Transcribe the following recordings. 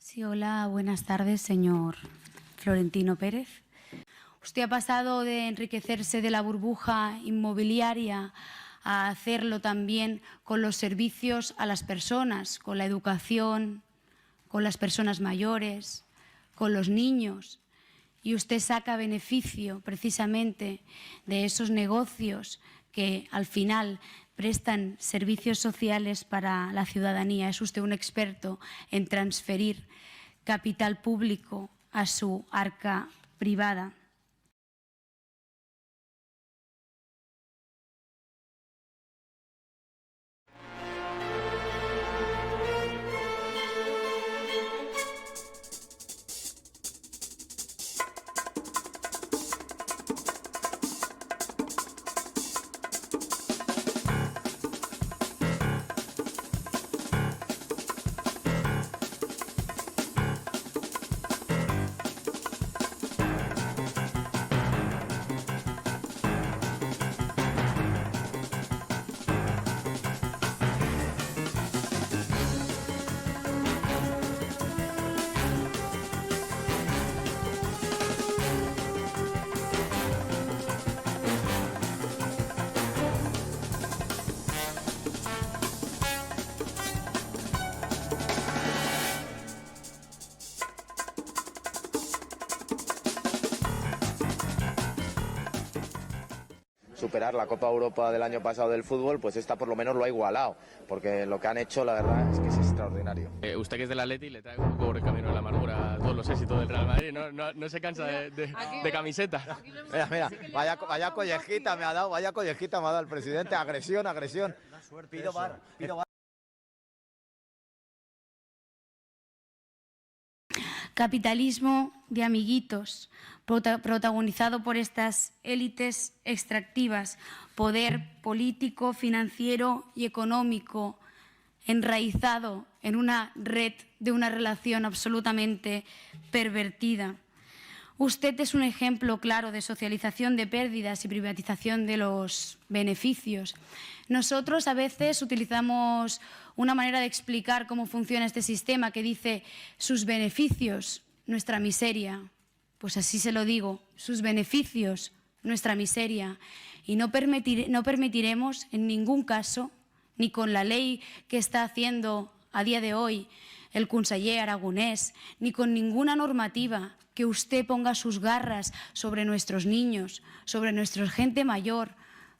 Sí, hola, buenas tardes, señor Florentino Pérez. Usted ha pasado de enriquecerse de la burbuja inmobiliaria a hacerlo también con los servicios a las personas, con la educación, con las personas mayores, con los niños. Y usted saca beneficio precisamente de esos negocios que al final prestan servicios sociales para la ciudadanía. Es usted un experto en transferir capital público a su arca privada. Superar la Copa Europa del año pasado del fútbol, pues esta por lo menos lo ha igualado, porque lo que han hecho, la verdad, es que es extraordinario. Usted que es del Atleti le trae un poco por el camino de la amargura todos los éxitos del Real Madrid, no se cansa de camiseta. Mira, vaya collejita me ha dado, el presidente, agresión. Pido bar. Capitalismo de amiguitos, protagonizado por estas élites extractivas, poder político, financiero y económico enraizado en una red de una relación absolutamente pervertida. Usted es un ejemplo claro de socialización de pérdidas y privatización de los beneficios. Nosotros a veces utilizamos una manera de explicar cómo funciona este sistema que dice sus beneficios, nuestra miseria. Pues así se lo digo, sus beneficios, nuestra miseria. Y no permitiremos en ningún caso, ni con la ley que está haciendo a día de hoy el conseller Aragonés, ni con ninguna normativa que usted ponga sus garras sobre nuestros niños, sobre nuestra gente mayor,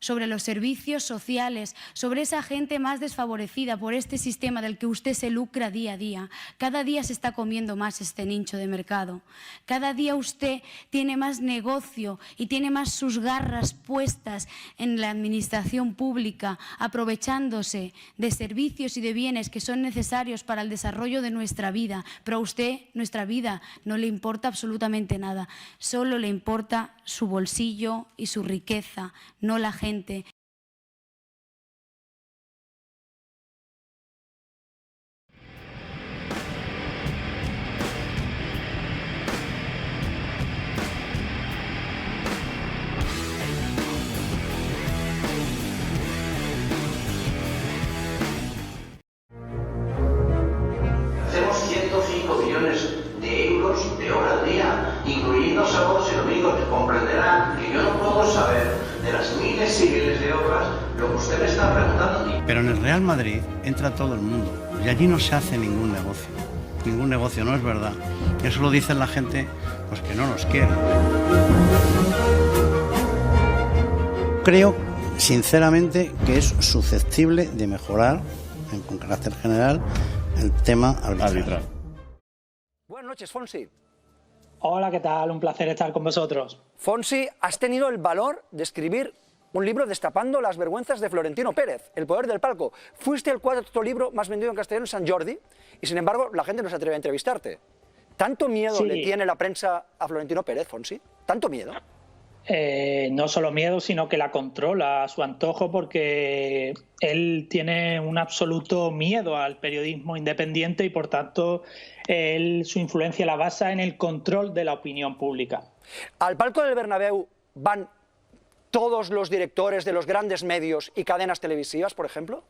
sobre los servicios sociales, sobre esa gente más desfavorecida por este sistema del que usted se lucra día a día. Cada día se está comiendo más este nicho de mercado. Cada día usted tiene más negocio y tiene más sus garras puestas en la administración pública, aprovechándose de servicios y de bienes que son necesarios para el desarrollo de nuestra vida. Pero a usted, nuestra vida, no le importa absolutamente nada. Solo le importa su bolsillo y su riqueza, no la gente. Hacemos 105 millones de euros de obra al día, incluyendo sábados y domingos. Comprenderán que yo no puedo saber de las miles y miles de obras lo que usted me está preguntando. Pero en el Real Madrid entra todo el mundo y allí no se hace ningún negocio. Ningún negocio, no es verdad. Y eso lo dice la gente pues que no nos quiere. Creo, sinceramente, que es susceptible de mejorar, con carácter general, el tema arbitral. Buenas noches, Fonsi. Hola, ¿qué tal? Un placer estar con vosotros. Fonsi, has tenido el valor de escribir un libro destapando las vergüenzas de Florentino Pérez, El poder del palco. Fuiste el cuarto libro más vendido en castellano en San Jordi y, sin embargo, la gente no se atreve a entrevistarte. ¿Tanto miedo le tiene la prensa a Florentino Pérez, Fonsi? ¿Tanto miedo? No solo miedo, sino que la controla a su antojo, porque él tiene un absoluto miedo al periodismo independiente y, por tanto, su influencia la basa en el control de la opinión pública. ¿Al palco del Bernabéu van todos los directores de los grandes medios y cadenas televisivas, por ejemplo?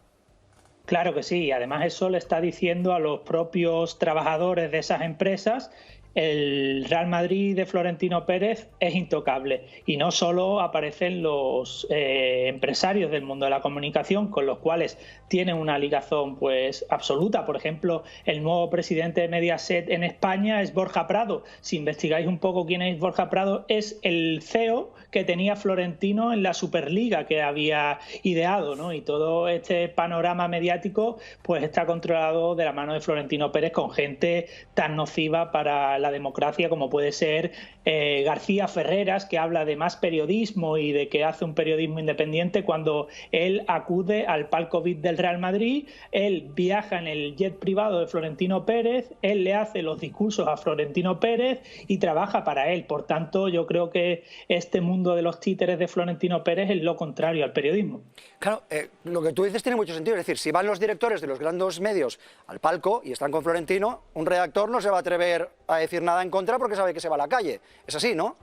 Claro que sí, además eso le está diciendo a los propios trabajadores de esas empresas. El Real Madrid de Florentino Pérez es intocable y no solo aparecen los empresarios del mundo de la comunicación con los cuales tienen una ligazón pues absoluta. Por ejemplo, el nuevo presidente de Mediaset en España es Borja Prado. Si investigáis un poco quién es Borja Prado, es el CEO que tenía Florentino en la Superliga que había ideado, ¿no? Y todo este panorama mediático pues está controlado de la mano de Florentino Pérez con gente tan nociva para la democracia como puede ser García Ferreras, que habla de más periodismo y de que hace un periodismo independiente cuando él acude al palco VIP del Real Madrid, él viaja en el jet privado de Florentino Pérez, él le hace los discursos a Florentino Pérez y trabaja para él. Por tanto, yo creo que este mundo de los títeres de Florentino Pérez es lo contrario al periodismo. Claro, lo que tú dices tiene mucho sentido. Es decir, si van los directores de los grandes medios al palco y están con Florentino, un redactor no se va a atrever a decir nada en contra porque sabe que se va a la calle. Es así, ¿no?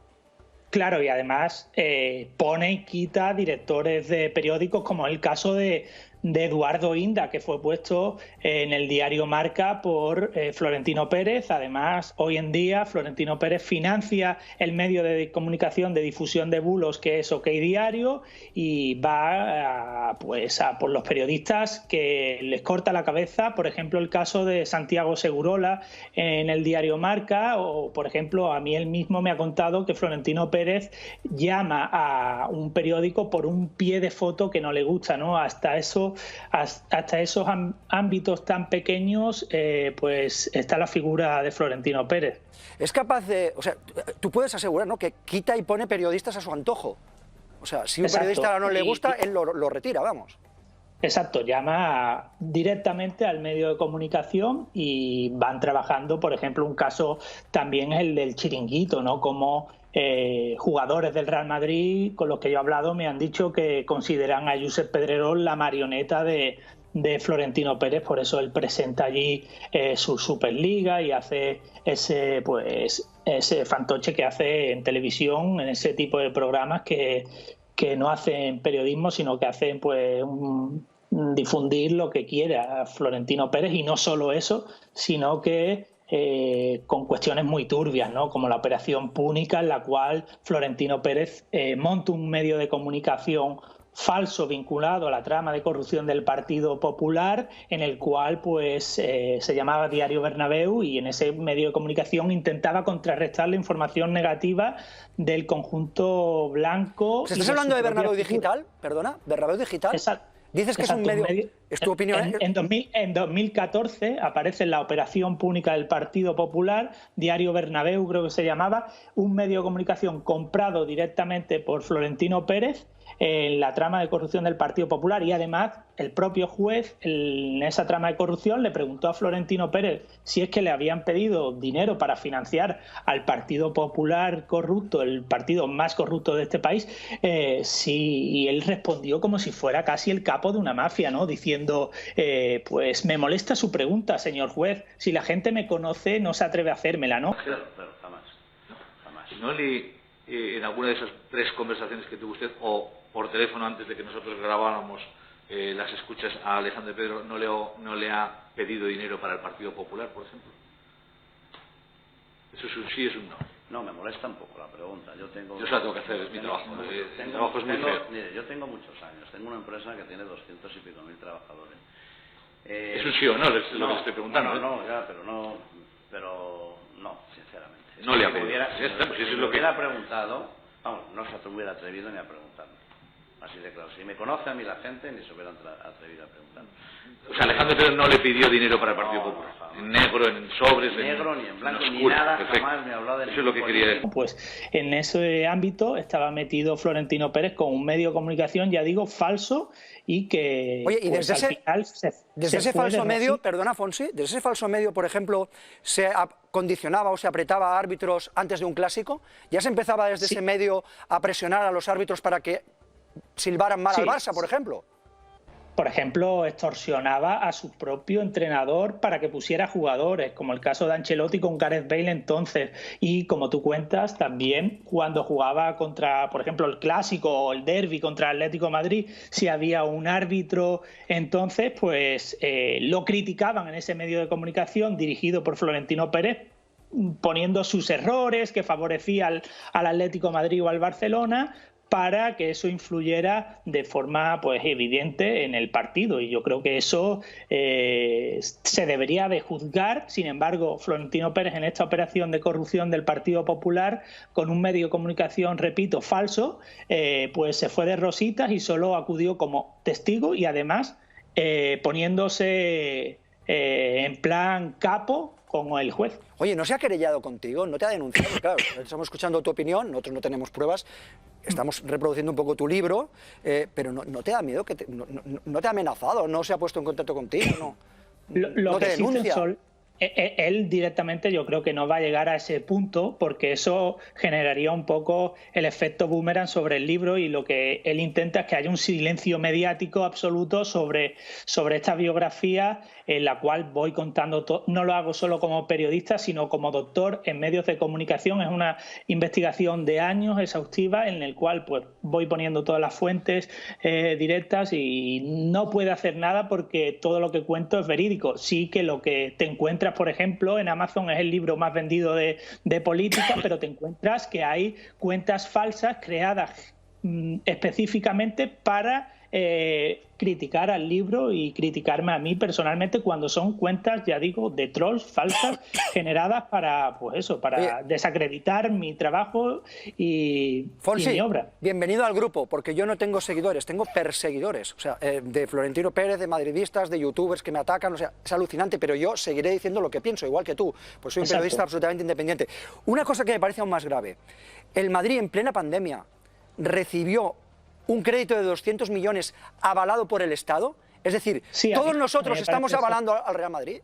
Claro, y además pone y quita directores de periódicos, como el caso de Eduardo Inda, que fue puesto en el diario Marca por Florentino Pérez. Además, hoy en día Florentino Pérez financia el medio de comunicación de difusión de bulos que es OK Diario y va por los periodistas que les corta la cabeza. Por ejemplo, el caso de Santiago Segurola en el diario Marca, o por ejemplo, a mí él mismo me ha contado que Florentino Pérez llama a un periódico por un pie de foto que no le gusta, ¿no? Hasta esos ámbitos tan pequeños, pues está la figura de Florentino Pérez. Es capaz de, o sea, tú puedes asegurar, ¿no?, que quita y pone periodistas a su antojo. O sea, si un periodista no le gusta, él lo retira, vamos. Exacto, llama directamente al medio de comunicación y van trabajando. Por ejemplo, un caso también es el del Chiringuito, ¿no? Como jugadores del Real Madrid con los que yo he hablado me han dicho que consideran a Josep Pedrerol la marioneta de Florentino Pérez. Por eso él presenta allí su Superliga y hace ese fantoche que hace en televisión, en ese tipo de programas que no hacen periodismo, sino que hacen pues difundir lo que quiera Florentino Pérez. Y no solo eso, sino que con cuestiones muy turbias, ¿no? Como la operación Púnica, en la cual Florentino Pérez monta un medio de comunicación falso vinculado a la trama de corrupción del Partido Popular, en el cual pues se llamaba Diario Bernabéu, y en ese medio de comunicación intentaba contrarrestar la información negativa del conjunto blanco. ¿Estás hablando de Bernabéu Digital? Perdona, ¿Bernabéu Digital? Exacto. Dices que Exacto, es un medio... ¿Es tu opinión? En 2014 aparece en la operación Púnica del Partido Popular, Diario Bernabéu creo que se llamaba, un medio de comunicación comprado directamente por Florentino Pérez en la trama de corrupción del Partido Popular. Y además el propio juez en esa trama de corrupción le preguntó a Florentino Pérez si es que le habían pedido dinero para financiar al Partido Popular corrupto, el partido más corrupto de este país, y él respondió como si fuera casi el capo de una mafia, ¿no? Diciendo, pues me molesta su pregunta, señor juez, si la gente me conoce no se atreve a hacérmela, ¿no? Claro, jamás. ¿No le, en alguna de esas 3 conversaciones que tuvo usted, o por teléfono antes de que nosotros grabáramos las escuchas, a Alejandro Pedro no le ha pedido dinero para el Partido Popular, por ejemplo? Eso es un sí, es un no. No, me molesta un poco la pregunta. Yo se la tengo que hacer, es mi trabajo. Mi trabajo es muy feo. Mire, yo tengo muchos años. Tengo una empresa que tiene 200 y pico mil trabajadores. ¿Es un sí o no? Es lo que le estoy preguntando. Pero no, sinceramente. No le ha pedido. Si me hubiera preguntado, vamos, no se hubiera atrevido ni a preguntarme. Así de claro. Si me conoce a mí la gente, ni se hubiera atrevido a preguntarme. O sea, Alejandro Pedro no le pidió dinero para el Partido Popular. En negro, en sobres, en negro, ni en blanco, en ni nada. Perfecto. Jamás me ha hablado de eso es lo que quería decir. Pues en ese ámbito estaba metido Florentino Pérez con un medio de comunicación, ya digo, falso, y que... Oye, y desde pues, ese falso medio, perdona, Fonsi, desde ese falso medio, por ejemplo, se condicionaba o se apretaba a árbitros antes de un clásico. Ya se empezaba desde ese medio a presionar a los árbitros para que silbaran mal al Barça, por ejemplo. por ejemplo, extorsionaba a su propio entrenador para que pusiera jugadores, como el caso de Ancelotti con Gareth Bale entonces. Y como tú cuentas, también cuando jugaba contra, por ejemplo, el Clásico o el Derbi contra el Atlético de Madrid, si había un árbitro, entonces pues lo criticaban en ese medio de comunicación dirigido por Florentino Pérez, poniendo sus errores que favorecía al Atlético de Madrid o al Barcelona, para que eso influyera de forma pues evidente en el partido. Y yo creo que eso se debería de juzgar. Sin embargo, Florentino Pérez, en esta operación de corrupción del Partido Popular, con un medio de comunicación, repito, falso, pues se fue de rositas y solo acudió como testigo y además poniéndose en plan capo como el juez. Oye, ¿no se ha querellado contigo? ¿No te ha denunciado? Claro, estamos escuchando tu opinión, nosotros no tenemos pruebas, estamos reproduciendo un poco tu libro, pero ¿no te da miedo? ¿No te ha amenazado? ¿No se ha puesto en contacto contigo? ¿No, lo no te que denuncia? sí, él directamente yo creo que no va a llegar a ese punto, porque eso generaría un poco el efecto boomerang sobre el libro, y lo que él intenta es que haya un silencio mediático absoluto sobre esta biografía, en la cual voy contando todo. No lo hago solo como periodista, sino como doctor en medios de comunicación. Es una investigación de años exhaustiva en el cual pues voy poniendo todas las fuentes directas, y no puede hacer nada porque todo lo que cuento es verídico. Sí que lo que te encuentras, por ejemplo, en Amazon es el libro más vendido de política, pero te encuentras que hay cuentas falsas creadas específicamente para criticar al libro y criticarme a mí personalmente, cuando son cuentas, ya digo, de trolls falsas generadas para, pues eso, para desacreditar mi trabajo y mi obra. Bienvenido al grupo, porque yo no tengo seguidores, tengo perseguidores, o sea, de Florentino Pérez, de madridistas, de youtubers que me atacan, o sea, es alucinante, pero yo seguiré diciendo lo que pienso, igual que tú, pues soy un periodista absolutamente independiente. Una cosa que me parece aún más grave: el Madrid en plena pandemia recibió un crédito de 200 millones avalado por el Estado, es decir, sí, todos nosotros estamos avalando al Real Madrid.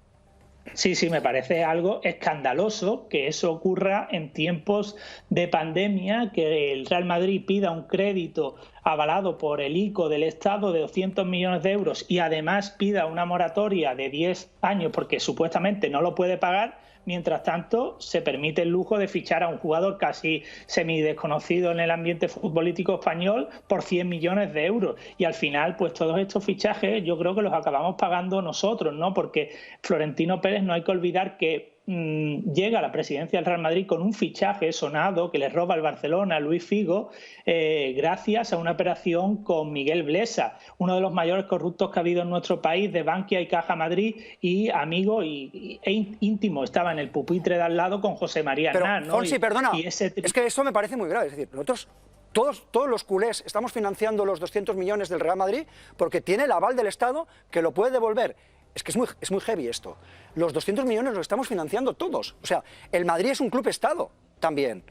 Sí, me parece algo escandaloso que eso ocurra en tiempos de pandemia, que el Real Madrid pida un crédito avalado por el ICO del Estado de 200 millones de euros y además pida una moratoria de 10 años porque supuestamente no lo puede pagar. Mientras tanto, se permite el lujo de fichar a un jugador casi semidesconocido en el ambiente futbolístico español por 100 millones de euros. Y al final, pues todos estos fichajes yo creo que los acabamos pagando nosotros, ¿no? Porque Florentino Pérez, no hay que olvidar que llega a la presidencia del Real Madrid con un fichaje sonado que le roba al Barcelona, Luis Figo, gracias a una operación con Miguel Blesa, uno de los mayores corruptos que ha habido en nuestro país, de Bankia y Caja Madrid, y amigo e íntimo, estaba en el pupitre de al lado con José María Aznar, ¿no? Fonsi, perdona, es que eso me parece muy grave, es decir, nosotros todos los culés estamos financiando los 200 millones del Real Madrid porque tiene el aval del Estado que lo puede devolver. Es que es muy heavy esto. Los 200 millones los estamos financiando todos. O sea, el Madrid es un club-estado también,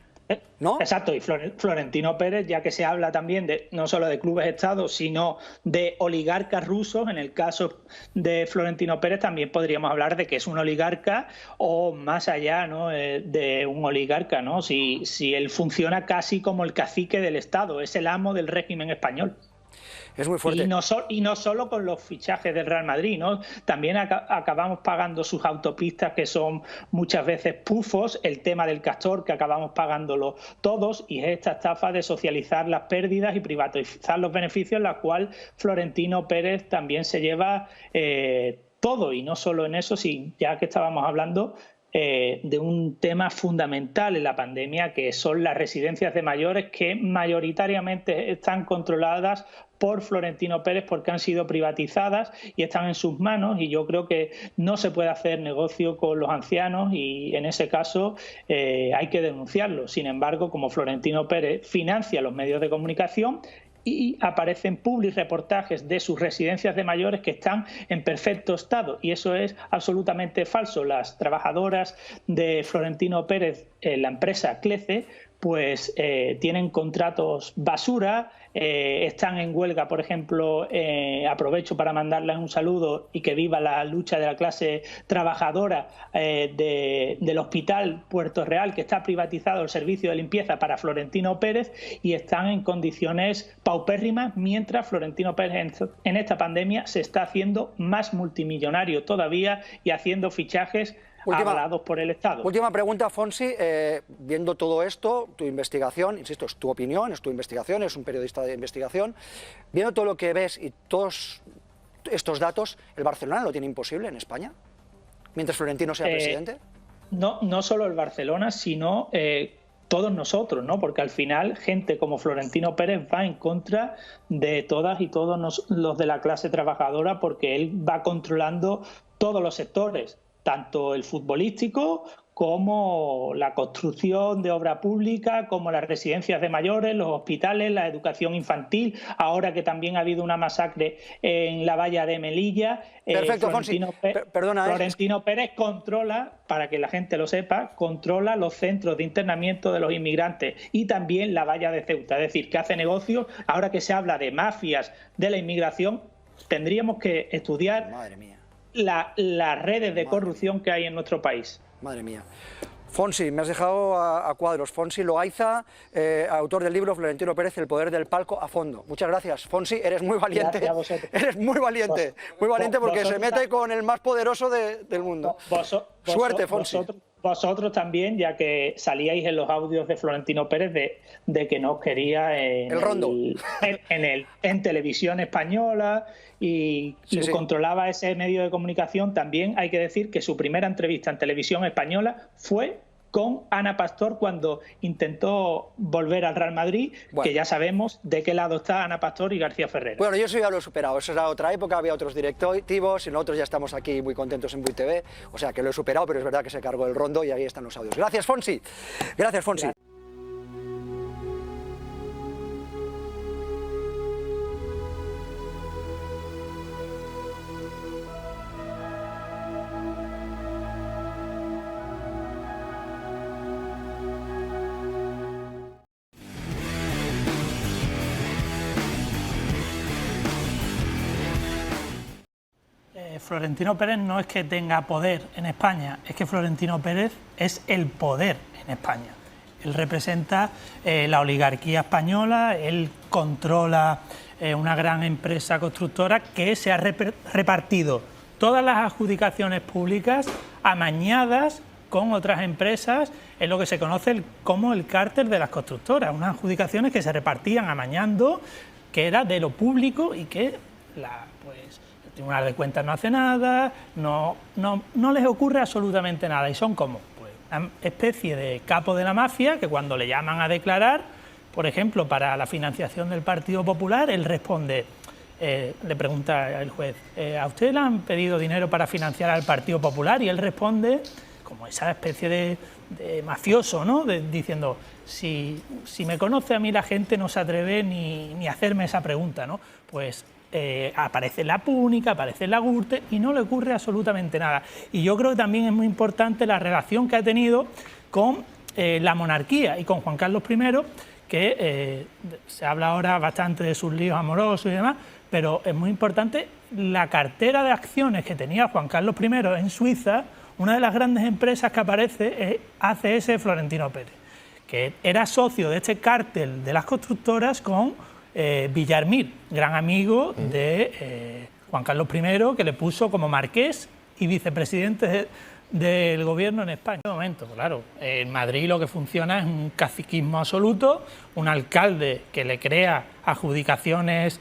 ¿no? Exacto, y Florentino Pérez, ya que se habla también no solo de clubes-estado, sino de oligarcas rusos, en el caso de Florentino Pérez también podríamos hablar de que es un oligarca, o más allá, ¿no?, de un oligarca, ¿no? Si él funciona casi como el cacique del Estado, es el amo del régimen español. Es muy fuerte. Y no solo con los fichajes del Real Madrid, ¿no? También acabamos pagando sus autopistas, que son muchas veces pufos, el tema del Castor, que acabamos pagándolo todos, y es esta estafa de socializar las pérdidas y privatizar los beneficios, la cual Florentino Pérez también se lleva todo, y no solo en eso, sino ya que estábamos hablando de un tema fundamental en la pandemia, que son las residencias de mayores, que mayoritariamente están controladas por Florentino Pérez porque han sido privatizadas y están en sus manos, y yo creo que no se puede hacer negocio con los ancianos, y en ese caso hay que denunciarlo. Sin embargo, como Florentino Pérez financia los medios de comunicación y aparecen reportajes de sus residencias de mayores que están en perfecto estado, y eso es absolutamente falso. Las trabajadoras de Florentino Pérez la empresa Clece, pues tienen contratos basura, están en huelga, por ejemplo, aprovecho para mandarles un saludo y que viva la lucha de la clase trabajadora del Hospital Puerto Real, que está privatizado el servicio de limpieza para Florentino Pérez, y están en condiciones paupérrimas, mientras Florentino Pérez en esta pandemia se está haciendo más multimillonario todavía y haciendo fichajes avalados por el Estado. Última pregunta, Fonsi. Viendo todo esto, tu investigación, insisto, es tu opinión, es tu investigación, es un periodista de investigación, viendo todo lo que ves y todos estos datos, ¿el Barcelona lo tiene imposible en España? Mientras Florentino sea presidente. No solo el Barcelona, sino todos nosotros, ¿no? Porque al final gente como Florentino Pérez va en contra de todas y todos los de la clase trabajadora, porque él va controlando todos los sectores, tanto el futbolístico como la construcción de obra pública, como las residencias de mayores, los hospitales, la educación infantil, ahora que también ha habido una masacre en la valla de Melilla. Perfecto, Florentino Pérez controla, para que la gente lo sepa, controla los centros de internamiento de los inmigrantes y también la valla de Ceuta, es decir, que hace negocios. Ahora que se habla de mafias de la inmigración, tendríamos que estudiar las redes de corrupción que hay en nuestro país. Madre mía. Fonsi, me has dejado a cuadros. Fonsi Loaiza, autor del libro Florentino Pérez, El poder del palco a fondo. Muchas gracias, Fonsi, eres muy valiente. Gracias a vosotros. Eres muy valiente porque se mete con el más poderoso del mundo. Suerte, Fonsi. Vosotros también, ya que salíais en los audios de Florentino Pérez de que nos quería en televisión española y controlaba ese medio de comunicación. También hay que decir que su primera entrevista en televisión española fue con Ana Pastor cuando intentó volver al Real Madrid, que ya sabemos de qué lado está Ana Pastor y García Ferrer. Bueno, yo eso ya lo he superado, eso era otra época, había otros directivos y nosotros ya estamos aquí muy contentos en VTV, o sea que lo he superado, pero es verdad que se cargó el rondo y ahí están los audios. Gracias, Fonsi. Gracias, Fonsi. Florentino Pérez no es que tenga poder en España, es que Florentino Pérez es el poder en España. Él representa la oligarquía española, él controla una gran empresa constructora que se ha repartido todas las adjudicaciones públicas amañadas con otras empresas, en lo que se conoce como el cártel de las constructoras, unas adjudicaciones que se repartían amañando, que era de lo público y que el Tribunal de Cuentas no hace nada, no les ocurre absolutamente nada y son como una especie de capo de la mafia que cuando le llaman a declarar, por ejemplo, para la financiación del Partido Popular, él responde, le pregunta el juez, ¿a usted le han pedido dinero para financiar al Partido Popular? Y él responde como esa especie de mafioso, ¿no? Diciendo, si me conoce a mí la gente no se atreve ni a hacerme esa pregunta, ¿no? Pues aparece la Púnica, aparece la Gürtel y no le ocurre absolutamente nada. Y yo creo que también es muy importante la relación que ha tenido con la monarquía y con Juan Carlos I, que se habla ahora bastante de sus líos amorosos y demás, pero es muy importante la cartera de acciones que tenía Juan Carlos I en Suiza. Una de las grandes empresas que aparece es ACS Florentino Pérez, que era socio de este cártel de las constructoras con Villarmir, gran amigo de Juan Carlos I, que le puso como marqués y vicepresidente del gobierno en España. En este momento, claro, en Madrid lo que funciona es un caciquismo absoluto, un alcalde que le crea adjudicaciones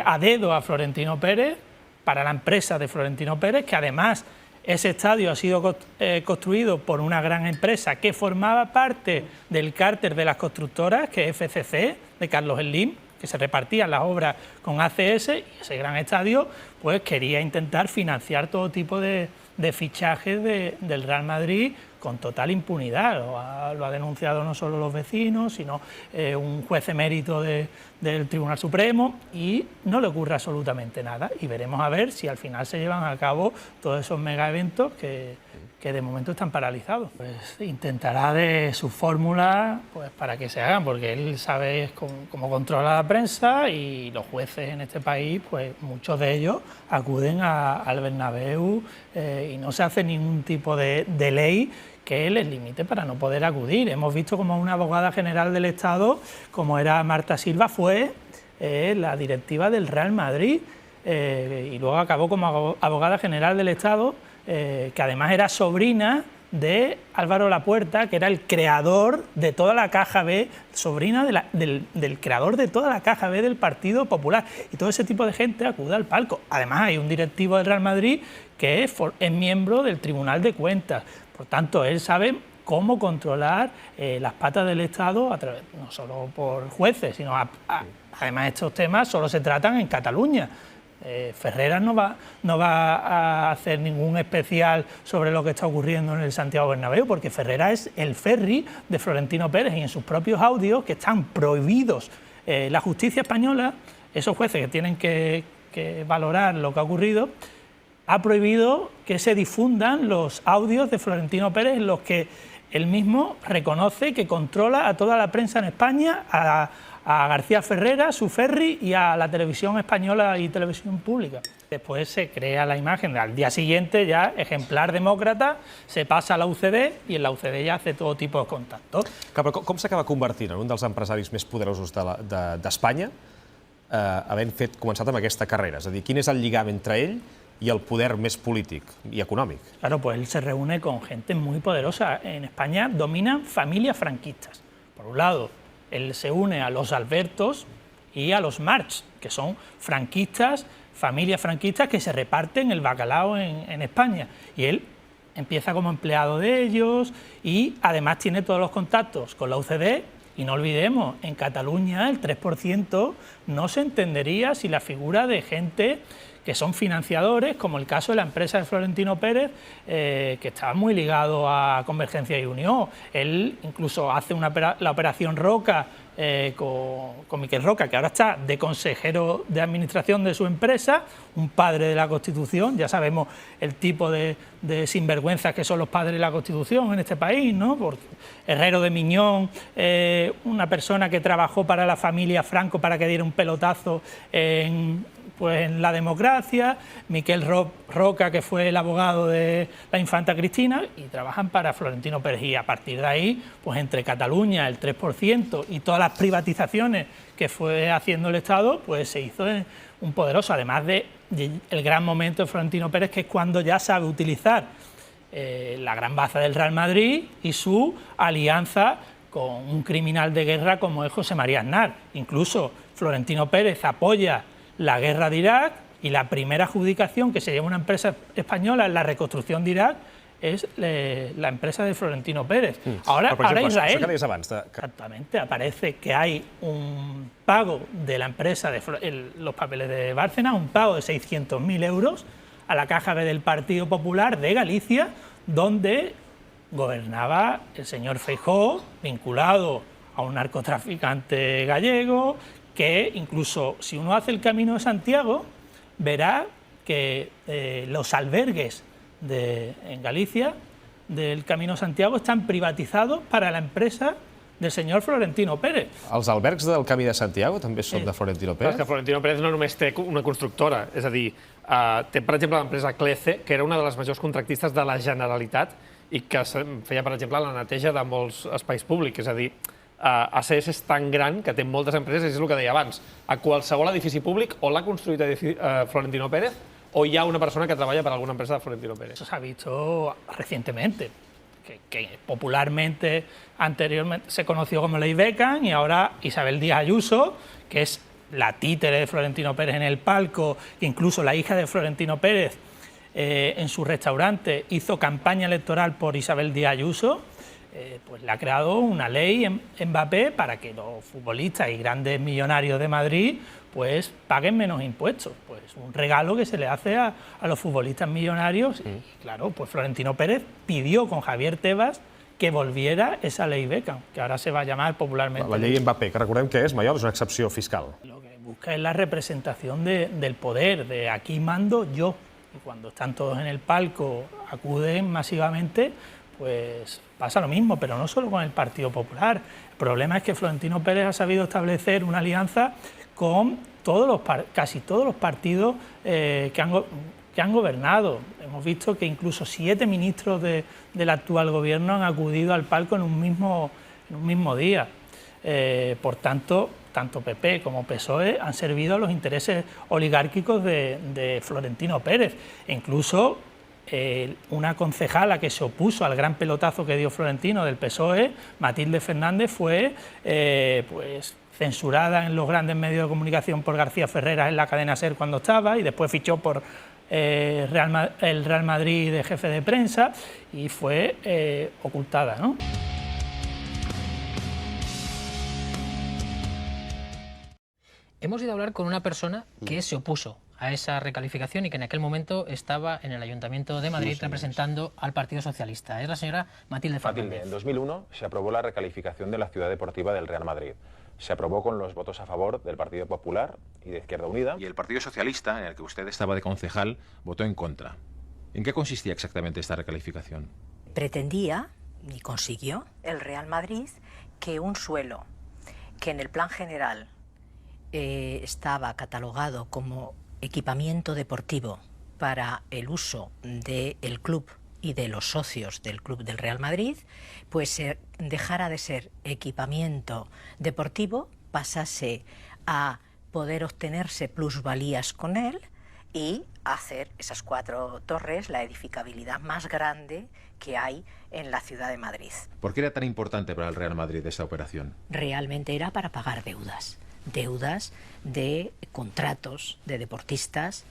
a dedo a Florentino Pérez para la empresa de Florentino Pérez, que además ese estadio ha sido construido por una gran empresa que formaba parte del cártel de las constructoras, que es FCC, de Carlos Slim, que se repartían las obras con ACS, y ese gran estadio pues quería intentar financiar todo tipo de fichajes del Real Madrid con total impunidad. Lo ha denunciado no solo los vecinos, sino un juez emérito del Tribunal Supremo, y no le ocurre absolutamente nada. Y veremos a ver si al final se llevan a cabo todos esos mega eventos que que de momento están paralizados. Pues intentará de sus fórmulas pues, para que se hagan, porque él sabe cómo controla la prensa y los jueces en este país, pues muchos de ellos acuden al Bernabéu y no se hace ningún tipo de ley que les limite para no poder acudir. Hemos visto como una abogada general del Estado, como era Marta Silva, fue la directiva del Real Madrid y luego acabó como abogada general del Estado, que además era sobrina de Álvaro Lapuerta, que era el creador de toda la caja B, sobrina del creador de toda la caja B del Partido Popular. Y todo ese tipo de gente acude al palco. Además hay un directivo del Real Madrid que es miembro del Tribunal de Cuentas. Por tanto, él sabe cómo controlar las patas del Estado, a través, no solo por jueces, sino además estos temas solo se tratan en Cataluña. Ferreras no va a hacer ningún especial sobre lo que está ocurriendo en el Santiago Bernabéu, porque Ferreras es el ferry de Florentino Pérez y en sus propios audios, que están prohibidos. La justicia española, esos jueces que tienen que valorar lo que ha ocurrido, ha prohibido que se difundan los audios de Florentino Pérez en los que él mismo reconoce que controla a toda la prensa en España, a García Ferreras, su ferry, y a la televisión española y televisión pública. Después se crea la imagen, al día siguiente ya ejemplar demòcrata, se passa a la UCD i en la UCD ja hace todo tipo de contactos. Però com s'acaba convertint en un dels empresaris més poderosos d'Espanya, havent començat amb aquesta carrera? És a dir, quin és el lligam entre ell y el poder més polític y económico? Claro, pues él se reúne con gente muy poderosa. En España dominan familias franquistas. Por un lado, él se une a los Albertos y a los March, que son franquistas, familias franquistas que se reparten el bacalao en España. Y él empieza como empleado de ellos y además tiene todos los contactos con la UCD. Y no olvidemos, en Cataluña el 3% no se entendería si la figura de gente que son financiadores, como el caso de la empresa de Florentino Pérez, que estaba muy ligado a Convergencia y Unió. Él incluso hace la operación Roca con Miquel Roca, que ahora está de consejero de administración de su empresa, un padre de la Constitución. Ya sabemos el tipo de sinvergüenzas que son los padres de la Constitución en este país, ¿no? Porque Herrero de Miñón, una persona que trabajó para la familia Franco para que diera un pelotazo en la democracia, Miquel Roca, que fue el abogado de la infanta Cristina, y trabajan para Florentino Pérez. Y a partir de ahí, pues entre Cataluña, el 3%, y todas las privatizaciones que fue haciendo el Estado, pues se hizo un poderoso, además del gran momento de Florentino Pérez, que es cuando ya sabe utilizar la gran baza del Real Madrid y su alianza con un criminal de guerra como es José María Aznar. Incluso Florentino Pérez apoya la guerra de Irak y la primera adjudicación que se lleva una empresa española en la reconstrucción de Irak es la empresa de Florentino Pérez. Ahora Israel, exactamente, aparece que hay un pago de la empresa, los papeles de Bárcenas, un pago de 600.000 euros a la caja B del Partido Popular de Galicia, donde gobernaba el señor Feijóo, vinculado a un narcotraficante gallego, que incluso si uno hace el Camino de Santiago, verá que los albergues en Galicia del Camino de Santiago están privatizados para la empresa del senyor Florentino Pérez. Els albergs del Camí de Santiago també són de Florentino Pérez? És que Florentino Pérez no només té una constructora, és a dir, té, per exemple, l'empresa Clece, que era una de les majors contractistes de la Generalitat i que feia, per exemple, la neteja de molts espais públics. És a dir, ACS és tan gran que té moltes empreses, és el que deia abans. A qualsevol edifici públic o l'ha construït Florentino Pérez o hi ha una persona que treballa per alguna empresa de Florentino Pérez. Eso se ha visto recientemente, que popularmente anteriormente se conoció como Ley Beckham, y ahora Isabel Díaz Ayuso, que es la títere de Florentino Pérez en el palco, incluso la hija de Florentino Pérez en su restaurante hizo campaña electoral por Isabel Díaz Ayuso. Pues le ha creado una ley en Mbappé para que los futbolistas y grandes millonarios de Madrid pues paguen menos impuestos. Pues un regalo que se le hace a los futbolistas millonarios. Y claro, pues Florentino Pérez pidió con Javier Tebas que volviera esa ley Beckham, que ahora se va a llamar popularmente. La llei Mbappé, que recordem que és, Maiol, és una excepció fiscal. Lo que busca es la representación del poder, de aquí mando yo. Y cuando están todos en el palco acuden masivamente, pues pasa lo mismo, pero no solo con el Partido Popular. El problema es que Florentino Pérez ha sabido establecer una alianza con casi todos los partidos que han gobernado. Hemos visto que incluso 7 ministros del actual gobierno han acudido al palco en un mismo día. Por tanto, tanto PP como PSOE han servido a los intereses oligárquicos de Florentino Pérez. E incluso una concejala que se opuso al gran pelotazo que dio Florentino del PSOE, Matilde Fernández, fue pues censurada en los grandes medios de comunicación por García Ferreras en la cadena SER cuando estaba, y después fichó por el Real Madrid de jefe de prensa y fue ocultada, ¿no? Hemos ido a hablar con una persona que se opuso a esa recalificación y que en aquel momento estaba en el Ayuntamiento de Madrid representando al Partido Socialista. Es la señora Matilde Fernández. Matilde, en 2001 se aprobó la recalificación de la ciudad deportiva del Real Madrid. Se aprobó con los votos a favor del Partido Popular y de Izquierda Unida. Y el Partido Socialista, en el que usted estaba de concejal, votó en contra. ¿En qué consistía exactamente esta recalificación? Pretendía, y consiguió, el Real Madrid que un suelo que en el plan general estaba catalogado como equipamiento deportivo para el uso del club y de los socios del club del Real Madrid, pues dejara de ser equipamiento deportivo, pasase a poder obtenerse plusvalías con él y hacer esas 4 torres la edificabilidad más grande que hay en la ciudad de Madrid. ¿Por qué era tan importante para el Real Madrid esta operación? Realmente era para pagar deudas de contratos de deportistas,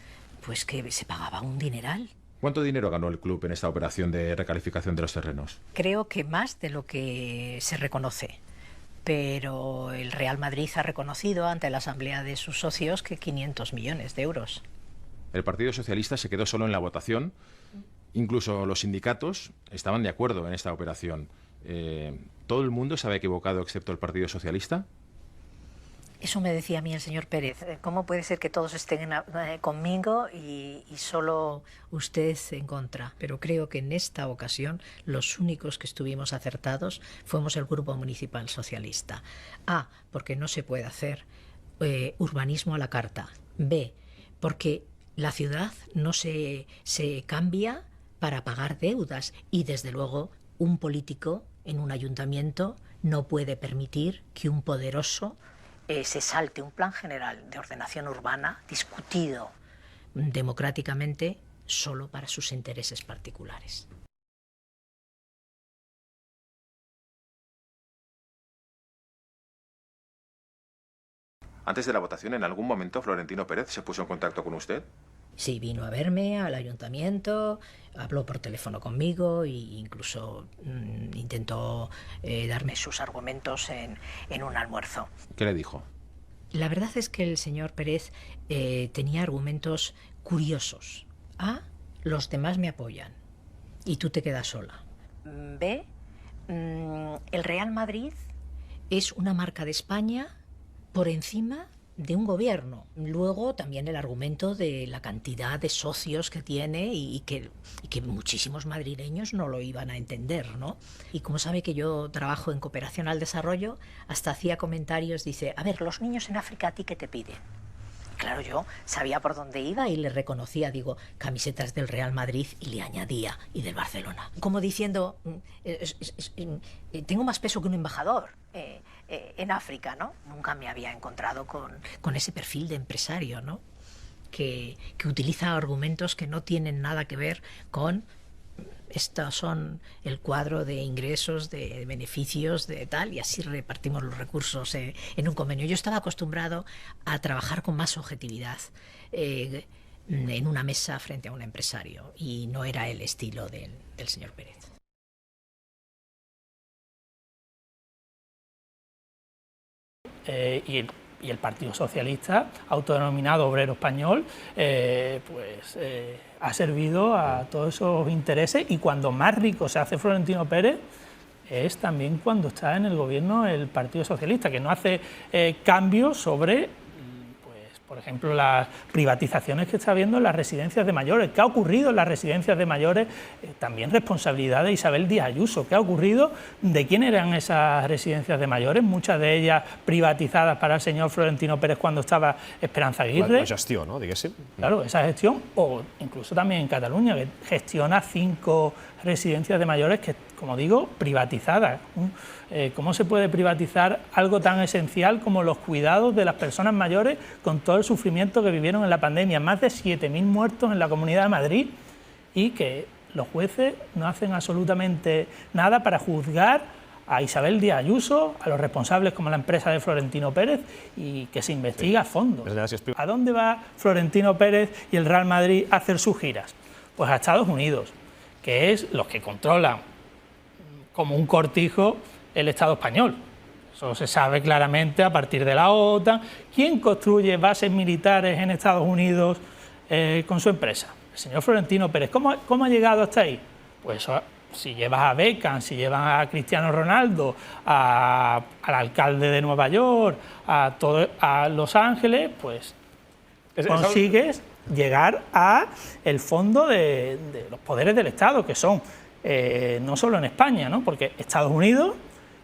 pues que se pagaba un dineral. ¿Cuánto dinero ganó el club en esta operación de recalificación de los terrenos? Creo que más de lo que se reconoce, pero el Real Madrid ha reconocido ante la asamblea de sus socios que 500 millones de euros. El Partido Socialista se quedó solo en la votación. Incluso los sindicatos estaban de acuerdo en esta operación. ¿Todo el mundo se había equivocado excepto el Partido Socialista? Eso me decía a mí el señor Pérez. ¿Cómo puede ser que todos estén conmigo y solo usted en contra? Pero creo que en esta ocasión los únicos que estuvimos acertados fuimos el Grupo Municipal Socialista. A, porque no se puede hacer urbanismo a la carta. B, porque la ciudad no se cambia para pagar deudas y desde luego un político en un ayuntamiento no puede permitir que un poderoso se salte un plan general de ordenación urbana discutido democráticamente solo para sus intereses particulares. Antes de la votación, ¿en algún momento Florentino Pérez se puso en contacto con usted? Sí, vino a verme al ayuntamiento, habló por teléfono conmigo e incluso intentó darme sus argumentos en un almuerzo. ¿Qué le dijo? La verdad es que el señor Pérez tenía argumentos curiosos. A, los demás me apoyan y tú te quedas sola. B, el Real Madrid es una marca de España por encima de un gobierno. Luego también el argumento de la cantidad de socios que tiene y que muchísimos madrileños no lo iban a entender, ¿no? Y como sabe que yo trabajo en cooperación al desarrollo, hasta hacía comentarios, dice, a ver, los niños en África, ¿a ti qué te piden? Claro, yo sabía por dónde iba y le reconocía, digo, camisetas del Real Madrid y le añadía, y del Barcelona. Como diciendo, tengo más peso que un embajador en África, ¿no? Nunca me había encontrado con ese perfil de empresario, ¿no? Que utiliza argumentos que no tienen nada que ver con estos son el cuadro de ingresos, de beneficios, de tal, y así repartimos los recursos en un convenio. Yo estaba acostumbrado a trabajar con más objetividad en una mesa frente a un empresario, y no era el estilo del señor Pérez. Y el Partido Socialista, autodenominado Obrero Español, ha servido a todos esos intereses, y cuando más rico se hace Florentino Pérez es también cuando está en el gobierno el Partido Socialista, que no hace cambios sobre Por ejemplo, las privatizaciones que está habiendo en las residencias de mayores. ¿Qué ha ocurrido en las residencias de mayores? También responsabilidad de Isabel Díaz Ayuso. ¿Qué ha ocurrido? ¿De quién eran esas residencias de mayores? Muchas de ellas privatizadas para el señor Florentino Pérez cuando estaba Esperanza Aguirre. La gestió, no? Diguéssim. Claro, esa gestión, o incluso también en Cataluña, que gestiona 5 residencias de mayores que, como digo, privatizadas. ¿Cómo se puede privatizar algo tan esencial como los cuidados de las personas mayores con todo el sufrimiento que vivieron en la pandemia? Más de 7.000 muertos en la Comunidad de Madrid, y que los jueces no hacen absolutamente nada para juzgar a Isabel Díaz Ayuso, a los responsables como la empresa de Florentino Pérez, y que se investiga a fondo. ¿A dónde va Florentino Pérez y el Real Madrid a hacer sus giras? Pues a Estados Unidos, que es los que controlan como un cortijo el Estado español. Eso se sabe claramente a partir de la OTAN. ¿Quién construye bases militares en Estados Unidos con su empresa? El señor Florentino Pérez. ¿Cómo ha llegado hasta ahí? Pues eso, si llevas a Beckham, si llevas a Cristiano Ronaldo, al alcalde de Nueva York, a Los Ángeles, pues consigues llegar a el fondo de los poderes del Estado, que son no solo en España, ¿no? Porque Estados Unidos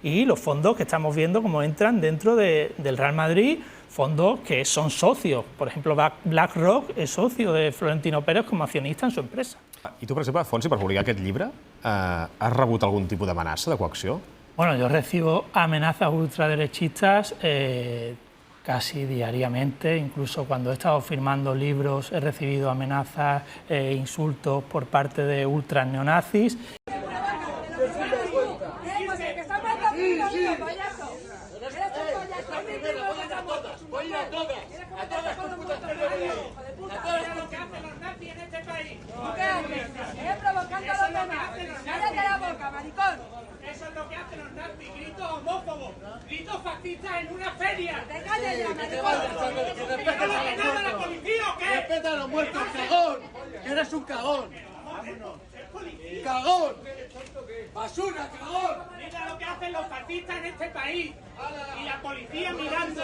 y los fondos que estamos viendo como entran dentro del Real Madrid, fondos que son socios. Por ejemplo, BlackRock es socio de Florentino Pérez como accionista en su empresa. I tu, per exemple, Fonsi, per publicar aquest llibre, has rebut algun tipus d'amenaça, de coacció? Bueno, yo recibo amenazas ultraderechistas casi diariamente. Incluso cuando he estado firmando libros he recibido amenazas e insultos por parte de ultras neonazis. Eso es lo que hacen los nazis, gritos homófobos, gritos fascistas en una feria. ¡Te calles ya, maricón! ¿Que no lo hace nada la policía o qué? ¡Respeta a los muertos, cagón! ¡Que eres un cagón! ¡Cagón! ¡Basura, cagón! Mira lo que hacen los fascistas en este país. Y la policía mirando.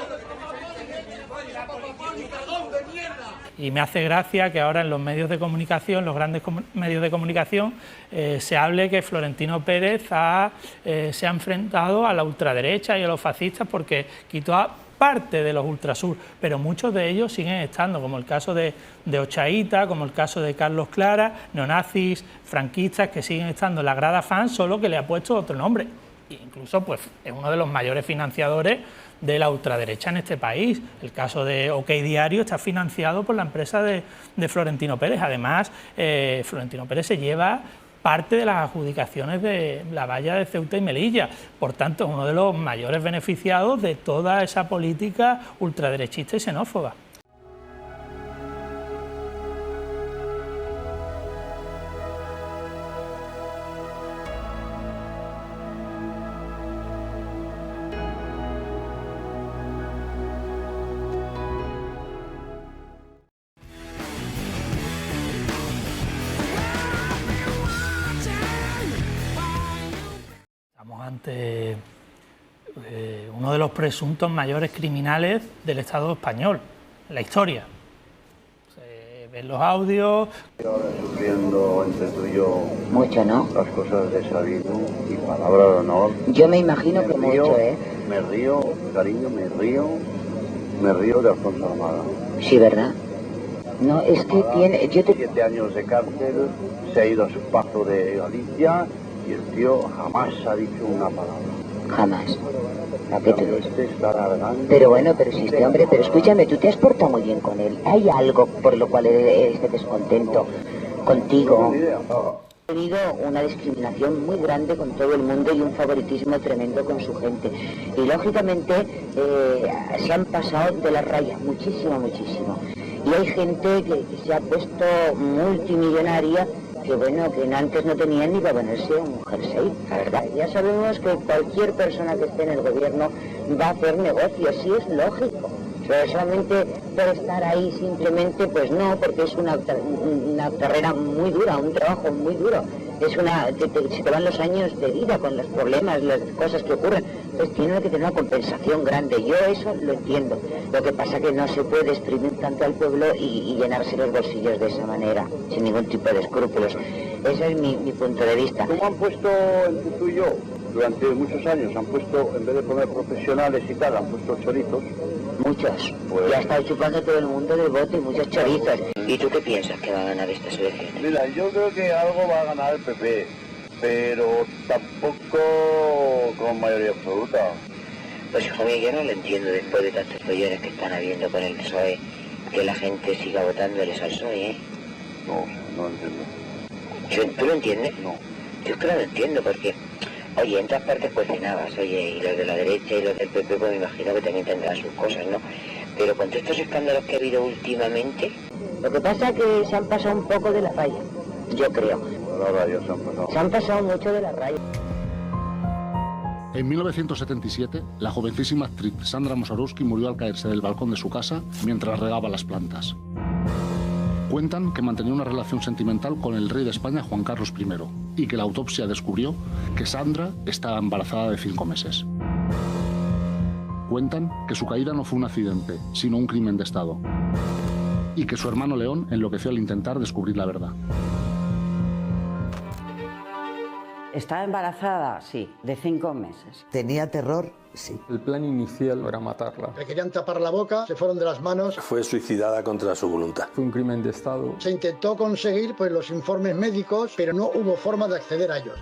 La policía, cagón de mierda. Y me hace gracia que ahora en los medios de comunicación, los grandes medios de comunicación, se hable que Florentino Pérez se ha enfrentado a la ultraderecha y a los fascistas porque quitó a parte de los ultrasur, pero muchos de ellos siguen estando, como el caso de Ochaíta, como el caso de Carlos Clara, neonazis, franquistas que siguen estando en la grada fan, solo que le ha puesto otro nombre. E incluso pues, es uno de los mayores financiadores de la ultraderecha en este país. El caso de OK Diario está financiado por la empresa de Florentino Pérez. Además, Florentino Pérez se lleva parte de las adjudicaciones de la valla de Ceuta y Melilla. Por tanto, es uno de los mayores beneficiados de toda esa política ultraderechista y xenófoba. Ante uno de los presuntos mayores criminales del Estado español, en la historia. Se ven los audios. Ahora sufriendo entre tú y yo mucho, ¿no? Las cosas de sabido y palabra de honor. Yo me imagino que mucho, ¿eh? Me río, cariño, me río de Alfonso Armada. Sí, ¿verdad? No, es que tiene... 7 años de cárcel, se ha ido a su paso de Galicia. Y el tío jamás ha dicho una palabra. Jamás. ¿A qué te ves? Pero bueno, pero si este hombre... Pero escúchame, tú te has portado muy bien con él. ¿Hay algo por lo cual esté descontento contigo? Ha tenido una discriminación muy grande con todo el mundo y un favoritismo tremendo con su gente. Y lógicamente se han pasado de las rayas muchísimo, muchísimo. Y hay gente que se ha puesto multimillonaria que bueno, que antes no tenían ni para ponerse un jersey, la verdad. Ya sabemos que cualquier persona que esté en el gobierno va a hacer negocios, sí es lógico. Pero solamente por estar ahí simplemente, pues no, porque es una carrera muy dura, un trabajo muy duro. Es se te van los años de vida con los problemas, las cosas que ocurren. Pues tiene que tener una compensación grande. Yo eso lo entiendo. Lo que pasa es que no se puede exprimir tanto al pueblo y llenarse los bolsillos de esa manera, sin ningún tipo de escrúpulos. Ese es mi punto de vista. ¿Cómo han puesto entre tú y yo? Durante muchos años han puesto, en vez de poner profesionales y tal, han puesto chorizos. Muchos. Pues... Ya está chupando todo el mundo del voto y muchos chorizos. ¿Y tú qué piensas que va a ganar estas elecciones? Mira, yo creo que algo va a ganar el PP, pero tampoco con mayoría absoluta. Pues hijo mío, yo no lo entiendo después de tantos follones que están habiendo con el PSOE, que la gente siga votándoles al PSOE, ¿eh? No lo entiendo. ¿Tú lo entiendes? No. Yo es que no lo entiendo porque, oye, en todas partes cuestionabas, oye, y los de la derecha y los del PP, pues me imagino que también tendrán sus cosas, ¿no? Pero con todos estos escándalos que ha habido últimamente, lo que pasa es que se han pasado un poco de la raya, yo creo. La raya se han pasado. Se han pasado mucho de la raya. En 1977, la jovencísima actriz Sandra Mussorgsky murió al caerse del balcón de su casa mientras regaba las plantas. Cuentan que mantenía una relación sentimental con el rey de España, Juan Carlos I, y que la autopsia descubrió que Sandra estaba embarazada de 5 meses. Cuentan que su caída no fue un accidente, sino un crimen de Estado, y que su hermano León enloqueció al intentar descubrir la verdad. ¿Estaba embarazada? Sí, de 5 meses. ¿Tenía terror? Sí. El plan inicial era matarla. Le querían tapar la boca, se fueron de las manos. Fue suicidada contra su voluntad. Fue un crimen de Estado. Se intentó conseguir los informes médicos, pero no hubo forma de acceder a ellos.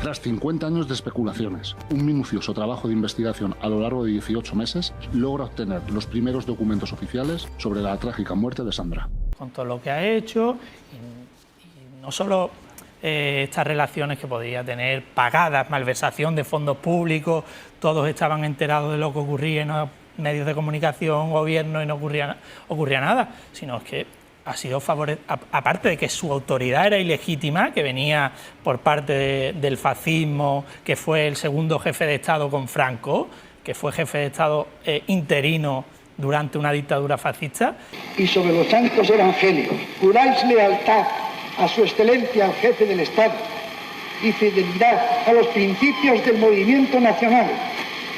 Tras 50 años de especulaciones, un minucioso trabajo de investigación a lo largo de 18 meses logra obtener los primeros documentos oficiales sobre la trágica muerte de Sandra. Con todo lo que ha hecho, y no solo estas relaciones que podía tener pagadas, malversación de fondos públicos, todos estaban enterados de lo que ocurría en los medios de comunicación, gobierno, y no ocurría nada, sino que ha sido aparte de que su autoridad era ilegítima, que venía por parte del fascismo, que fue el segundo jefe de Estado con Franco, que fue jefe de Estado interino durante una dictadura fascista. Y sobre los santos evangelios, juráis lealtad a su excelencia, al jefe del Estado, y fidelidad a los principios del movimiento nacional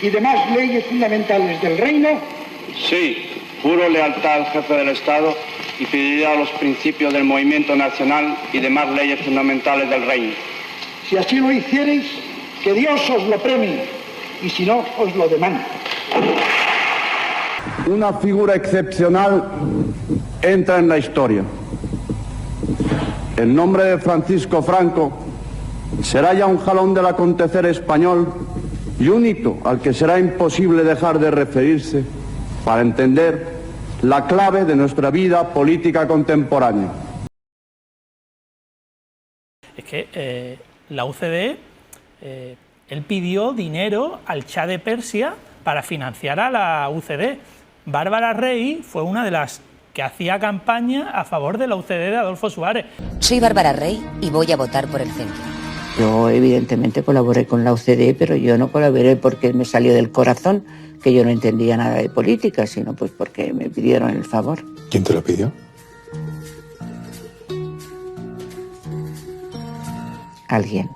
y demás leyes fundamentales del reino. Sí, juro lealtad al jefe del Estado y fidelidad a los principios del movimiento nacional y demás leyes fundamentales del reino. Si así lo hiciereis, que Dios os lo premie, y si no, os lo demande. Una figura excepcional entra en la historia. El nombre de Francisco Franco será ya un jalón del acontecer español y un hito al que será imposible dejar de referirse para entender la clave de nuestra vida política contemporánea. Es que la UCD, él pidió dinero al Shah de Persia para financiar a la UCD. Bárbara Rey fue una de las que hacía campaña a favor de la UCD de Adolfo Suárez. Soy Bárbara Rey y voy a votar por el centro. Yo evidentemente colaboré con la UCD, pero yo no colaboré porque me salió del corazón, que yo no entendía nada de política, sino pues porque me pidieron el favor. ¿Quién te lo pidió? Alguien.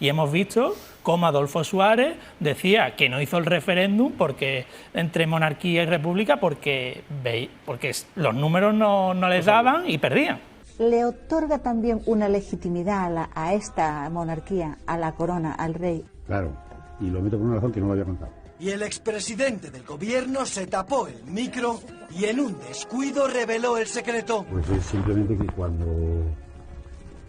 Y hemos visto cómo Adolfo Suárez decía que no hizo el referéndum porque entre monarquía y república porque los números no les daban y perdían. ¿Le otorga también una legitimidad a esta monarquía, a la corona, al rey? Claro, y lo meto por una razón que no lo había contado. Y el expresidente del gobierno se tapó el micro y en un descuido reveló el secreto. Pues es simplemente que cuando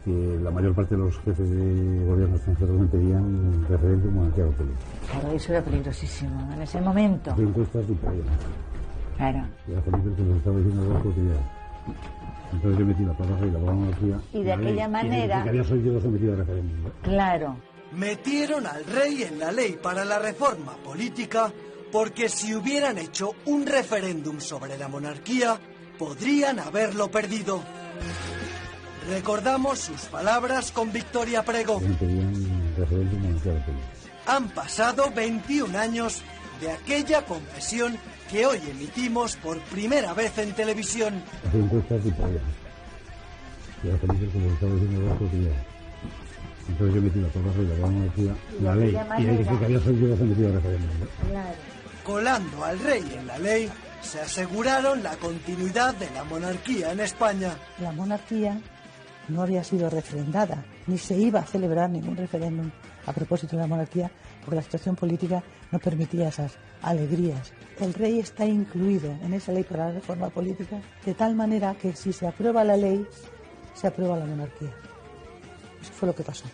la mayor parte de los jefes de gobierno extranjeros me pedían referéndum monarquía católica. Claro, eso era peligrosísimo en ese momento. Hacía encuestas y perdían. Claro. Y a Felipe el que nos estaba diciendo algo que entonces yo metí la plaza y la monarquía. Y de aquella manera... Que había sido sometido a referéndum, ¿no? Claro. Metieron al rey en la ley para la reforma política porque si hubieran hecho un referéndum sobre la monarquía, podrían haberlo perdido. Recordamos sus palabras con Victoria Prego. Han pasado 21 años de aquella confesión que hoy emitimos por primera vez en televisión. Hacía encuestas y perdían. Y a Felipe el que nos estaba diciendo algo que Entonces yo he metido todo eso de la monarquía, la ley, y ahí dice que había sentido sometido a referéndum. Colando al rey en la ley, se aseguraron la continuidad de la monarquía en España. La monarquía no había sido refrendada, ni se iba a celebrar ningún referéndum a propósito de la monarquía, porque la situación política no permitía esas alegrías. El rey está incluido en esa ley para la reforma política, de tal manera que si se aprueba la ley, se aprueba la monarquía. Eso fue lo que pasó.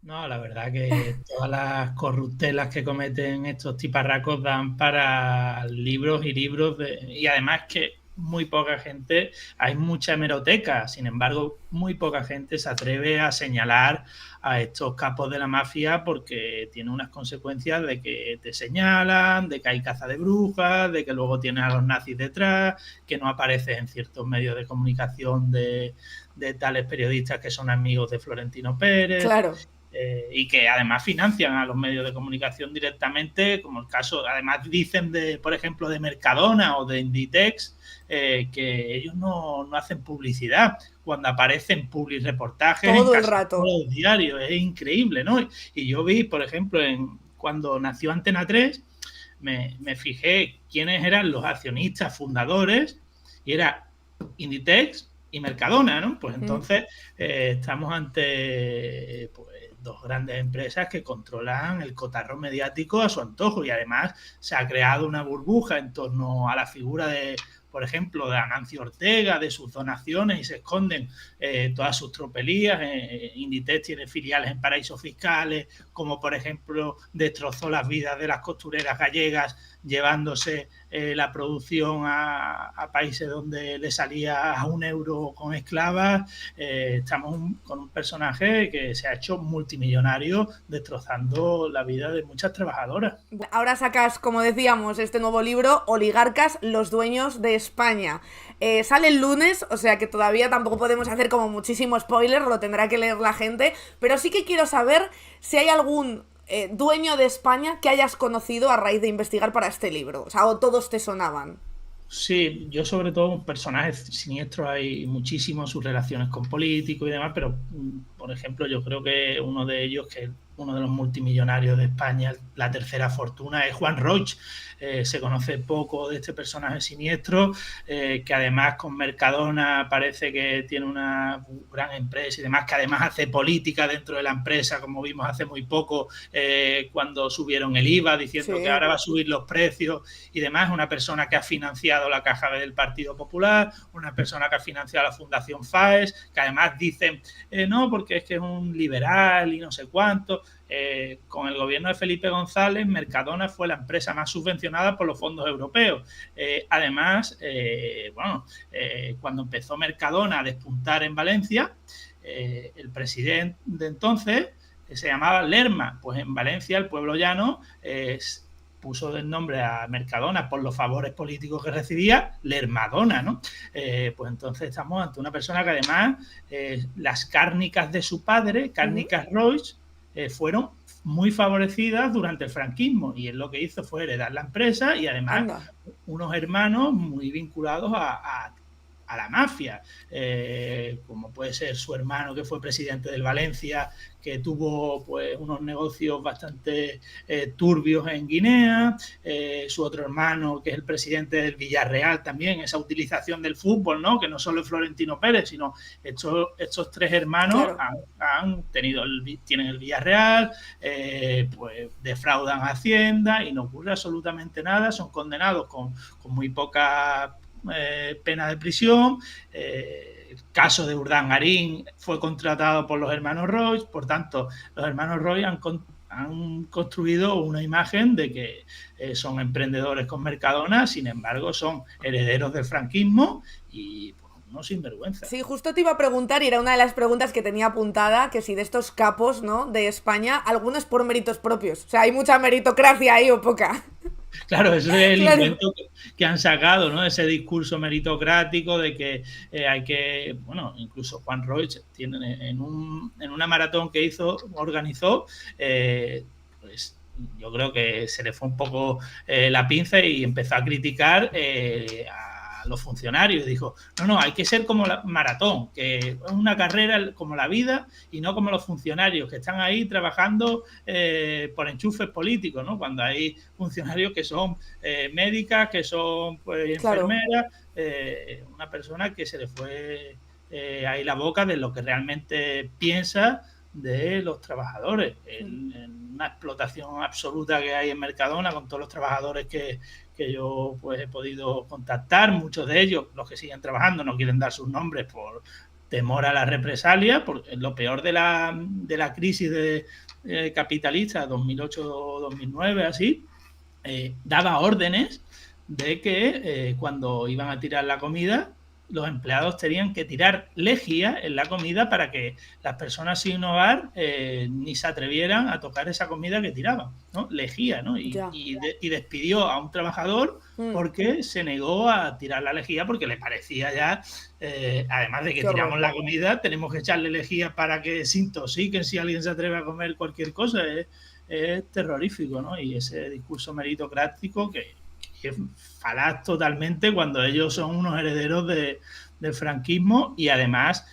No, la verdad que todas las corruptelas que cometen estos tiparracos dan para libros y libros, y además que muy poca gente, hay mucha hemeroteca, sin embargo, muy poca gente se atreve a señalar a estos capos de la mafia porque tiene unas consecuencias de que te señalan, de que hay caza de brujas, de que luego tienes a los nazis detrás, que no apareces en ciertos medios de comunicación de tales periodistas que son amigos de Florentino Pérez. Claro. Y que además financian a los medios de comunicación directamente, como el caso, además dicen por ejemplo, de Mercadona o de Inditex, que ellos no hacen publicidad cuando aparecen publireportajes todo en el rato los diarios, es increíble, ¿no? Y yo vi, por ejemplo, cuando nació Antena 3, me fijé quiénes eran los accionistas fundadores y era Inditex y Mercadona, ¿no? Pues entonces estamos ante dos grandes empresas que controlan el cotarro mediático a su antojo, y además se ha creado una burbuja en torno a la figura de, por ejemplo, de Amancio Ortega, de sus donaciones, y se esconden todas sus tropelías. Inditex tiene filiales en paraísos fiscales, como por ejemplo destrozó las vidas de las costureras gallegas llevándose la producción a países donde le salía a €1 con esclavas. Estamos con un personaje que se ha hecho multimillonario destrozando la vida de muchas trabajadoras. Ahora sacas, como decíamos, este nuevo libro, Oligarcas, los dueños de España. Sale el lunes, o sea que todavía tampoco podemos hacer como muchísimo spoiler, lo tendrá que leer la gente, pero sí que quiero saber si hay algún dueño de España que hayas conocido a raíz de investigar para este libro, o sea, o todos te sonaban. Sí, yo sobre todo personajes siniestros hay muchísimos, sus relaciones con políticos y demás, pero por ejemplo yo creo que uno de ellos, que es uno de los multimillonarios de España, la tercera fortuna, es Juan Roig. Se conoce poco de este personaje siniestro, que además con Mercadona parece que tiene una gran empresa y demás, que además hace política dentro de la empresa, como vimos hace muy poco cuando subieron el IVA, diciendo que ahora va a subir los precios y demás. Una persona que ha financiado la Caja B del Partido Popular, una persona que ha financiado la Fundación FAES, que además dicen, no, porque es que es un liberal y no sé cuánto. Con el gobierno de Felipe González, Mercadona fue la empresa más subvencionada por los fondos europeos. Además, cuando empezó Mercadona a despuntar en Valencia, el presidente de entonces se llamaba Lerma. Pues en Valencia, el pueblo llano puso del nombre a Mercadona por los favores políticos que recibía, Lermadona, ¿no? Pues entonces estamos ante una persona que además las cárnicas de su padre, Cárnicas Roig, fueron muy favorecidas durante el franquismo, y él lo que hizo fue heredar la empresa y además unos hermanos muy vinculados a la mafia, como puede ser su hermano, que fue presidente del Valencia, que tuvo pues unos negocios bastante turbios en Guinea, su otro hermano, que es el presidente del Villarreal también, esa utilización del fútbol, ¿no? Que no solo es Florentino Pérez, sino estos tres hermanos tienen el Villarreal, pues defraudan a Hacienda y no ocurre absolutamente nada, son condenados con muy poca pena de prisión. El caso de Urdangarín fue contratado por los hermanos Roig, por tanto, los hermanos Roig han construido una imagen de que son emprendedores con Mercadona, sin embargo, son herederos del franquismo y no sinvergüenza. Sí, justo te iba a preguntar, y era una de las preguntas que tenía apuntada, que si de estos capos, ¿no?, de España, algunos por méritos propios. O sea, ¿hay mucha meritocracia ahí o poca? Claro, eso es el Claro. invento que han sacado, ¿no? Ese discurso meritocrático de que hay que, bueno, incluso Juan Roig tiene en una maratón que organizó, pues yo creo que se le fue un poco la pinza y empezó a criticar a los funcionarios. Dijo, no, hay que ser como la maratón, que es una carrera como la vida y no como los funcionarios que están ahí trabajando por enchufes políticos, ¿no? Cuando hay funcionarios que son médicas, que son pues, Claro. enfermeras, una persona que se le fue ahí la boca de lo que realmente piensa de los trabajadores, en una explotación absoluta que hay en Mercadona con todos los trabajadores que yo pues he podido contactar. Muchos de ellos, los que siguen trabajando, no quieren dar sus nombres por temor a la represalia, porque lo peor de la crisis capitalista 2008-2009, así, daba órdenes de que cuando iban a tirar la comida, los empleados tenían que tirar lejía en la comida para que las personas sin hogar ni se atrevieran a tocar esa comida que tiraban, ¿no? Lejía, ¿no? Y despidió a un trabajador porque se negó a tirar la lejía porque le parecía ya, además de que tiramos la comida, tenemos que echarle lejía para que se intoxiquen si alguien se atreve a comer cualquier cosa. Es terrorífico, ¿no? Y ese discurso meritocrático que es falaz totalmente cuando ellos son unos herederos del franquismo y además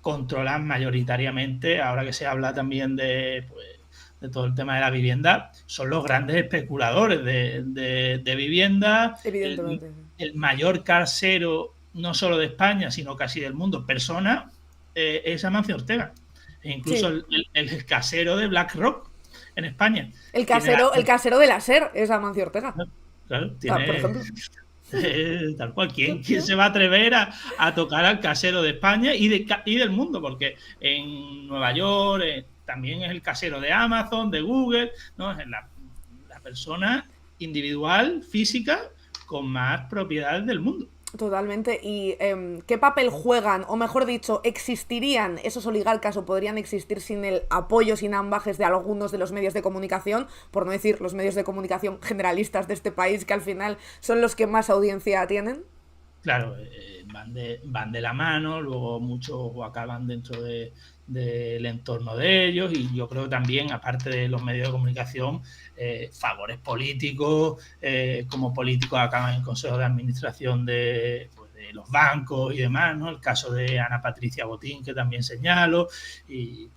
controlan mayoritariamente, ahora que se habla también de todo el tema de la vivienda, son los grandes especuladores de vivienda. Evidentemente. El mayor casero, no solo de España, sino casi del mundo, persona, es Amancio Ortega. E incluso Sí. el casero de BlackRock en España. El casero de la SER es Amancio Ortega. Claro, tiene, por ejemplo. Tal cual. ¿Quién se va a atrever a tocar al casero de España y del mundo? Porque en Nueva York también es el casero de Amazon, de Google, ¿no? Es la persona individual, física, con más propiedades del mundo. Totalmente. ¿Y qué papel juegan, o mejor dicho, existirían esos oligarcas o podrían existir sin el apoyo, sin ambajes de algunos de los medios de comunicación, por no decir los medios de comunicación generalistas de este país, que al final son los que más audiencia tienen? Claro, van de la mano, luego muchos acaban dentro del entorno de ellos y yo creo también, aparte de los medios de comunicación, favores políticos, como políticos acaban en consejos de administración de los bancos y demás, ¿no? El caso de Ana Patricia Botín, que también señalo, y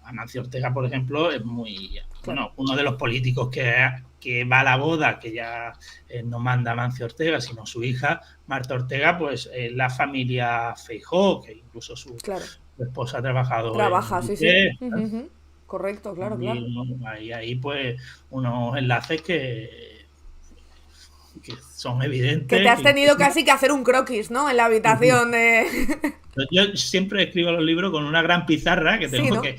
Amancio Ortega, por ejemplo, es uno de los políticos que va a la boda, que ya no manda Amancio Ortega, sino su hija, Marta Ortega, pues la familia Feijóo, que incluso su esposa ha trabajado. Trabaja, sí. ¿no? Correcto, claro. Hay ahí pues unos enlaces que son evidentes. Que te has tenido casi que hacer un croquis, ¿no? En la habitación de... Yo siempre escribo los libros con una gran pizarra que tengo que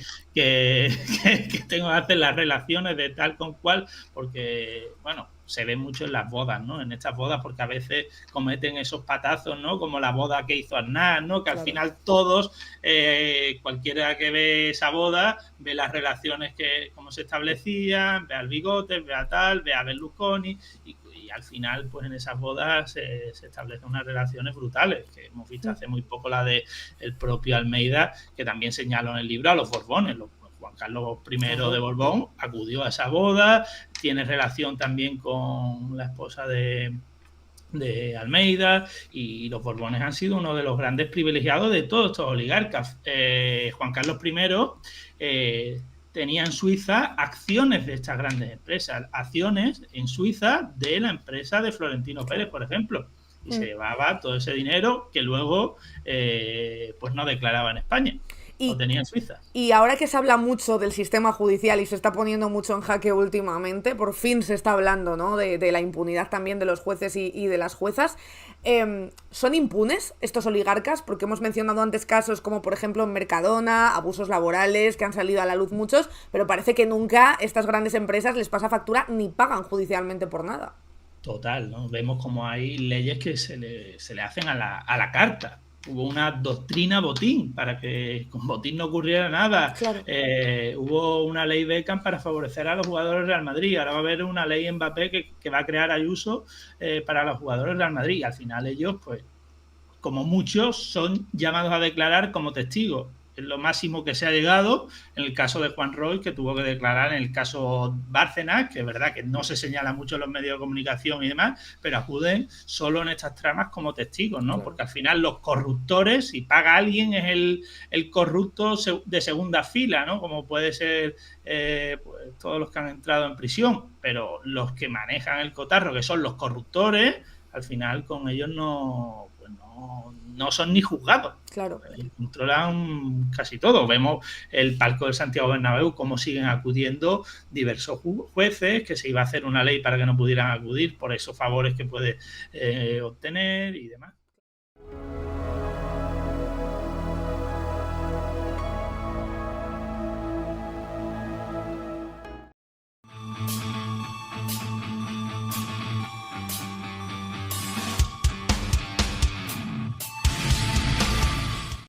tengo que hacer las relaciones de tal con cual, porque, bueno, se ve mucho en las bodas, ¿no? En estas bodas, porque a veces cometen esos patazos, ¿no? Como la boda que hizo Aznar, ¿no? Que al final todos, cualquiera que ve esa boda, ve las relaciones cómo se establecían, ve al Bigote, ve a tal, ve a Berlusconi y al final, pues en esas bodas se establecen unas relaciones brutales, que hemos visto hace muy poco la de el propio Almeida, que también señaló en el libro a los Borbones. Juan Carlos I de Borbón acudió a esa boda, tiene relación también con la esposa de Almeida, y los Borbones han sido uno de los grandes privilegiados de todos estos oligarcas. Juan Carlos I tenía en Suiza acciones de estas grandes empresas, acciones en Suiza de la empresa de Florentino Pérez, por ejemplo, y se llevaba todo ese dinero que luego pues no declaraba en España. Lo tenía en Suiza. Y ahora que se habla mucho del sistema judicial y se está poniendo mucho en jaque últimamente, por fin se está hablando, ¿no? de la impunidad también de los jueces y de las juezas. ¿Son impunes estos oligarcas? Porque hemos mencionado antes casos como, por ejemplo, en Mercadona, abusos laborales que han salido a la luz muchos, pero parece que nunca estas grandes empresas les pasa factura ni pagan judicialmente por nada. Total, ¿no? Vemos como hay leyes que se le hacen a la carta. hubo una doctrina Botín para que con Botín no ocurriera nada. Claro. Hubo una ley Beckham para favorecer a los jugadores del Real Madrid. Ahora va a haber una ley Mbappé que va a crear Ayuso para los jugadores del Real Madrid. Y al final ellos, pues, como muchos, son llamados a declarar como testigos. Es lo máximo que se ha llegado en el caso de Juan Roig, que tuvo que declarar en el caso Bárcenas, que es verdad que no se señala mucho en los medios de comunicación y demás, pero acuden solo en estas tramas como testigos, ¿no? Claro. Porque al final los corruptores, si paga alguien, es el corrupto de segunda fila, ¿no? Como puede ser pues, todos los que han entrado en prisión, pero los que manejan el cotarro, que son los corruptores, al final con ellos no son ni juzgados. Claro. Controlan casi todo. Vemos el palco del Santiago Bernabéu, cómo siguen acudiendo diversos jueces, que se iba a hacer una ley para que no pudieran acudir por esos favores que puede obtener y demás.